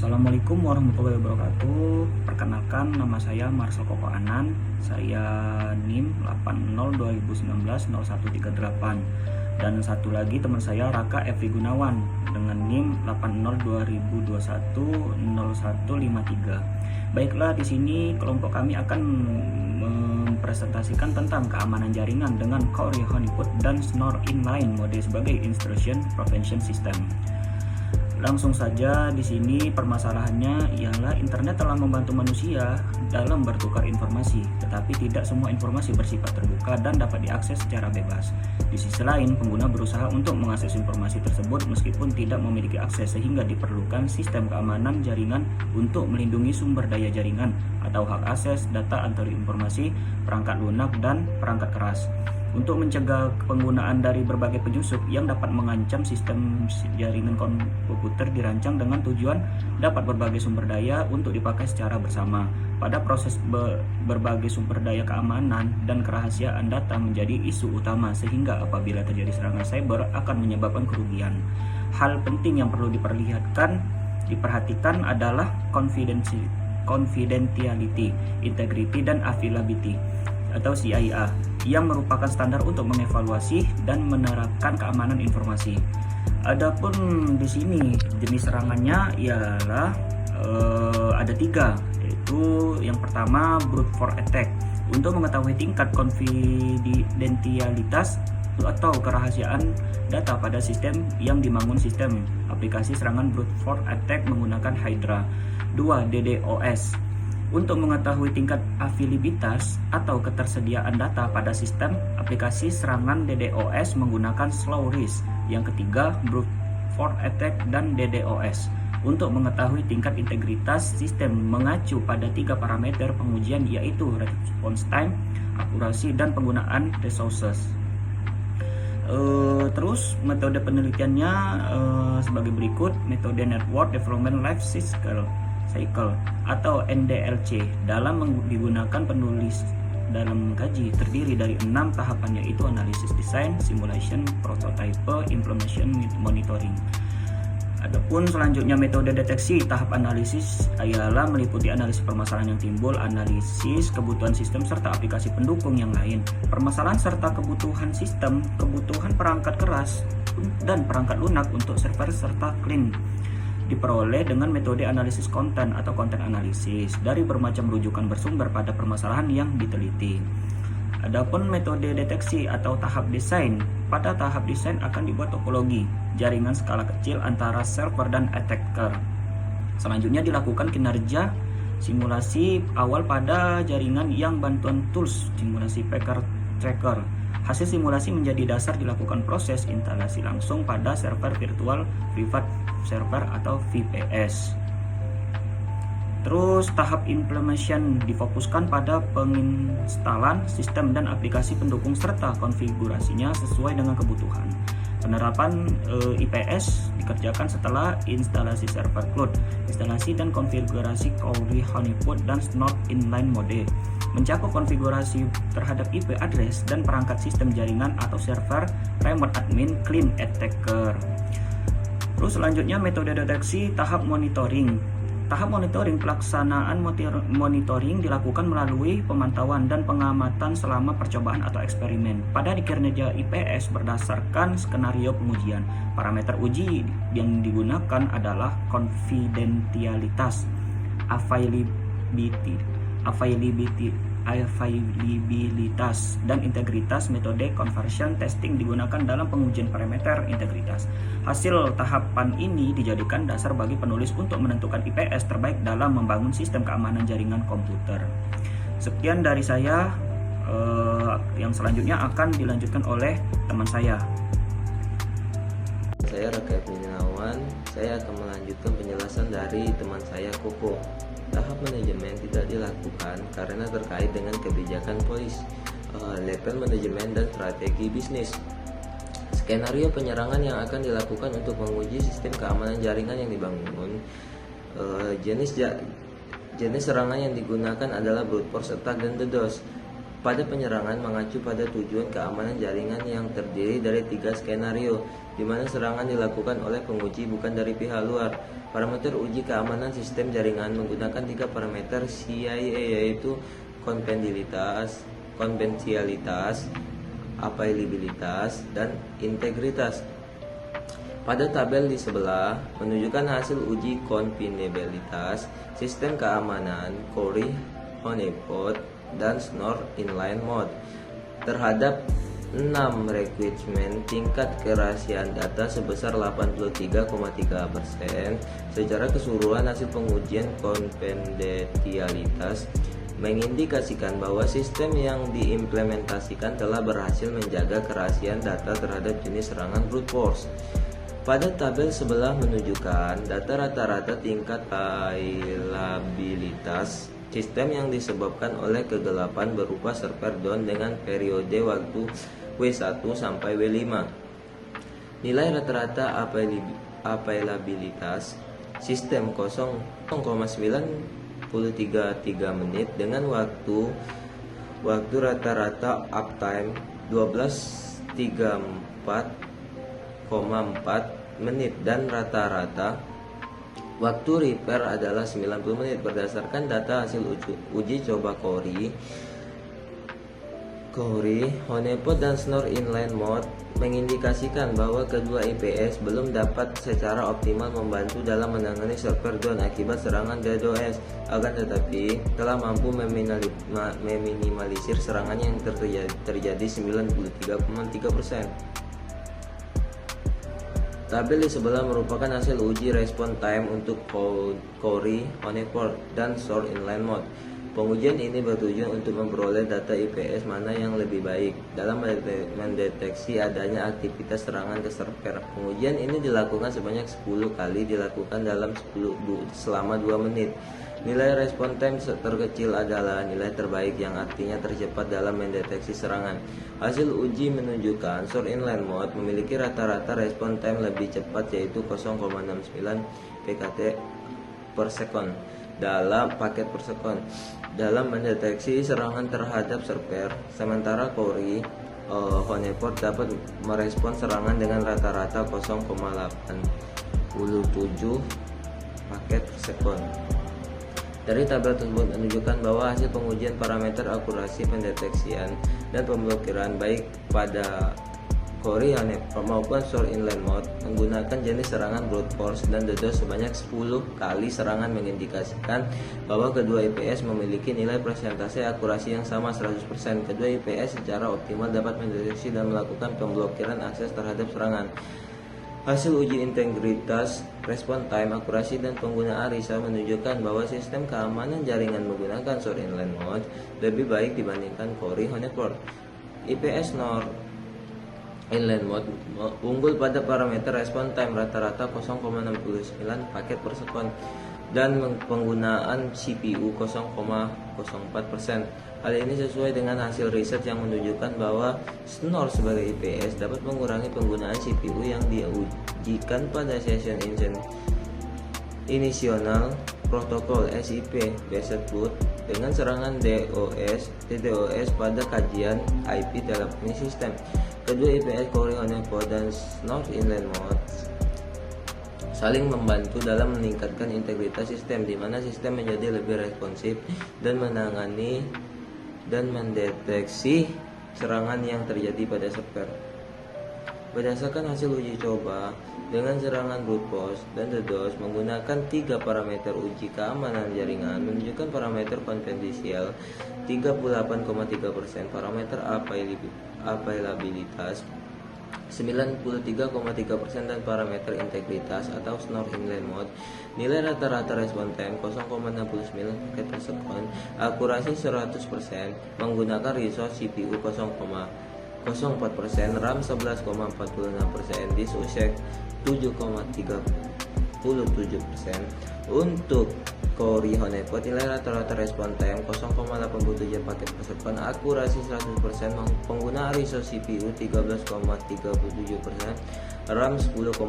Assalamualaikum warahmatullahi wabarakatuh. Perkenalkan, nama saya Marcel Koko Anan. Saya NIM 80 2019 0138. Dan satu lagi teman saya Raka Evi Gunawan dengan NIM 80 2021 0153. Baiklah, di sini kelompok kami akan mempresentasikan tentang keamanan jaringan dengan Core Honeypot dan Snore Inline Mode sebagai Intrusion Prevention System. Langsung saja, di sini permasalahannya ialah internet telah membantu manusia dalam bertukar informasi, tetapi tidak semua informasi bersifat terbuka dan dapat diakses secara bebas. Di sisi lain, pengguna berusaha untuk mengakses informasi tersebut meskipun tidak memiliki akses, sehingga diperlukan sistem keamanan jaringan untuk melindungi sumber daya jaringan atau hak akses data antar informasi, perangkat lunak, dan perangkat keras. Untuk mencegah penggunaan dari berbagai penyusup yang dapat mengancam sistem jaringan komputer dirancang dengan tujuan dapat berbagai sumber daya untuk dipakai secara bersama. Pada proses berbagai sumber daya keamanan dan kerahasiaan data menjadi isu utama, sehingga apabila terjadi serangan cyber akan menyebabkan kerugian. Hal penting yang perlu diperhatikan adalah confidentiality, integrity, dan availability atau CIA, yang merupakan standar untuk mengevaluasi dan menerapkan keamanan informasi. Adapun di sini jenis serangannya ialah ada 3, yaitu yang pertama brute force attack. Untuk mengetahui tingkat konfidensialitas atau kerahasiaan data pada sistem yang dibangun, sistem aplikasi serangan brute force attack menggunakan Hydra. 2. DDoS. Untuk mengetahui tingkat availabilitas atau ketersediaan data pada sistem aplikasi serangan DDoS menggunakan Slow Risk. Yang ketiga, Brute Force Attack dan DDoS. Untuk mengetahui tingkat integritas sistem mengacu pada 3 parameter pengujian, yaitu response time, akurasi, dan penggunaan resources. Terus metode penelitiannya sebagai berikut. Metode Network Development Life Cycle atau NDLC digunakan penulis dalam kaji terdiri dari 6 tahapan, yaitu analisis, design, simulation, prototype, implementation, monitoring. Adapun selanjutnya metode deteksi tahap analisis ialah meliputi analisis permasalahan yang timbul, analisis kebutuhan sistem serta aplikasi pendukung yang lain, permasalahan serta kebutuhan sistem, kebutuhan perangkat keras dan perangkat lunak untuk server serta client. Diperoleh dengan metode analisis konten atau konten analisis dari bermacam rujukan bersumber pada permasalahan yang diteliti. Adapun metode deteksi atau tahap desain, pada tahap desain akan dibuat topologi jaringan skala kecil antara server dan attacker. Selanjutnya dilakukan kinerja simulasi awal pada jaringan yang bantuan tools simulasi packet tracker. Hasil simulasi menjadi dasar dilakukan proses instalasi langsung pada server virtual private server atau VPS. Terus tahap implementation difokuskan pada penginstalan sistem dan aplikasi pendukung serta konfigurasinya sesuai dengan kebutuhan. Penerapan IPS dikerjakan setelah instalasi server cloud, instalasi dan konfigurasi Core Honeypot dan Snore Inline Mode, mencakup konfigurasi terhadap IP address dan perangkat sistem jaringan atau server, remote admin, client attacker. Terus selanjutnya metode deteksi tahap monitoring. Tahap monitoring, pelaksanaan monitoring dilakukan melalui pemantauan dan pengamatan selama percobaan atau eksperimen. Pada kinerja IPS berdasarkan skenario pengujian. Parameter uji yang digunakan adalah confidentialitas, availabilitas, dan integritas. Metode conversion testing digunakan dalam pengujian parameter integritas. Hasil tahapan ini dijadikan dasar bagi penulis untuk menentukan IPS terbaik dalam membangun sistem keamanan jaringan komputer. Sekian dari saya. Yang selanjutnya akan dilanjutkan oleh teman saya. Saya Raka Gunawan. Saya akan melanjutkan penjelasan dari teman saya Koko. Tahap manajemen tidak dilakukan karena terkait dengan kebijakan polis, level manajemen, dan strategi bisnis. Skenario penyerangan yang akan dilakukan untuk menguji sistem keamanan jaringan yang dibangun. Jenis serangan yang digunakan adalah brute force attack dan DDoS. pada penyerangan mengacu pada tujuan keamanan jaringan yang terdiri dari 3 skenario, di mana serangan dilakukan oleh penguji bukan dari pihak luar. Parameter uji keamanan sistem jaringan menggunakan 3 parameter CIA, yaitu konvensialitas, availabilitas, dan integritas. Pada tabel di sebelah menunjukkan hasil uji konvensibilitas sistem keamanan Corey, Honeypot, dan Schnorr inline mode terhadap 6 requirement tingkat kerahasiaan data sebesar 83,3%. Secara keseluruhan hasil pengujian konfidensialitas mengindikasikan bahwa sistem yang diimplementasikan telah berhasil menjaga kerahasiaan data terhadap jenis serangan brute force. Pada tabel sebelah menunjukkan data rata-rata tingkat availabilitas sistem yang disebabkan oleh kegelapan berupa server down dengan periode waktu W1 sampai W5. Nilai rata-rata availabilitas sistem 0,933 menit dengan waktu rata-rata uptime 1234,4 menit dan rata-rata waktu repair adalah 90 menit. Berdasarkan data hasil uji coba Corey, Honeypot, dan Schnorr inline mode mengindikasikan bahwa kedua IPS belum dapat secara optimal membantu dalam menangani server down akibat serangan DDoS, akan tetapi telah mampu meminimalisir serangan yang terjadi 93,3%. Tabel di sebelah merupakan hasil uji response time untuk Corey, Honeypot, dan Schnorr inline mode. Pengujian ini bertujuan untuk memperoleh data IPS mana yang lebih baik dalam mendeteksi adanya aktivitas serangan ke server. Pengujian ini dilakukan sebanyak 10 kali, dilakukan selama 2 menit. Nilai response time terkecil adalah nilai terbaik, yang artinya tercepat dalam mendeteksi serangan. Hasil uji menunjukkan Schnorr inline mode memiliki rata-rata response time lebih cepat, yaitu 0,69 PKT per second dalam paket per second dalam mendeteksi serangan terhadap server, sementara Corey, Honeypot dapat merespon serangan dengan rata-rata 0,87 paket per second. Dari tabel tersebut menunjukkan bahwa hasil pengujian parameter akurasi pendeteksian dan pemblokiran baik pada Corey, Honeypot maupun Schnorr inline mode menggunakan jenis serangan brute force dan DDoS sebanyak 10 kali serangan mengindikasikan bahwa kedua IPS memiliki nilai persentase akurasi yang sama 100%. Kedua IPS secara optimal dapat mendeteksi dan melakukan pemblokiran akses terhadap serangan. Hasil uji integritas, response time, akurasi, dan penggunaan RISA menunjukkan bahwa sistem keamanan jaringan menggunakan Schnorr inline mode lebih baik dibandingkan Corey, Honeypot. IPS Schnorr inline mode unggul pada parameter response time rata-rata 0,69 paket per second dan penggunaan CPU 0,04%. Hal ini sesuai dengan hasil riset yang menunjukkan bahwa Schnorr sebagai IPS dapat mengurangi penggunaan CPU yang diujikan pada session initial protokol SIP based boot dengan serangan DDoS pada kajian IP teleponi sistem. Kedua IPS Corey, Honeypot, dan Schnorr inline mode saling membantu dalam meningkatkan integritas sistem, di mana sistem menjadi lebih responsif dan menangani dan mendeteksi serangan yang terjadi pada server. Berdasarkan hasil uji coba dengan serangan brute force dan DDoS menggunakan 3 parameter uji keamanan jaringan menunjukkan parameter konfidensial 38,3%, parameter availabilitas 93,3%, dan parameter integritas atau Schnorr inline mode nilai rata-rata response time 0,69 paket per second, akurasi 100%, menggunakan resource CPU 0,04%, RAM 11,46%, disk usage 7,37%. Untuk Corey, Honeypot nilai rata-rata response time 0,87 paket per second, akurasi 100%, penggunaan resource CPU 13,37%, RAM 10,62%,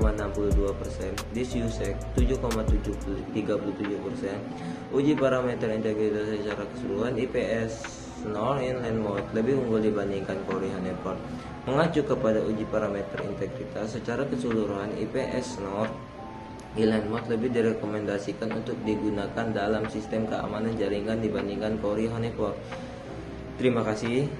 disk usage 7,37%. Uji parameter integritas secara keseluruhan IPS Snore Inline Mode lebih unggul dibandingkan Core Honeypot. Mengacu kepada uji parameter integritas secara keseluruhan, IPS Snore Inline Mode lebih direkomendasikan untuk digunakan dalam sistem keamanan jaringan dibandingkan Core Honeypot. Terima kasih.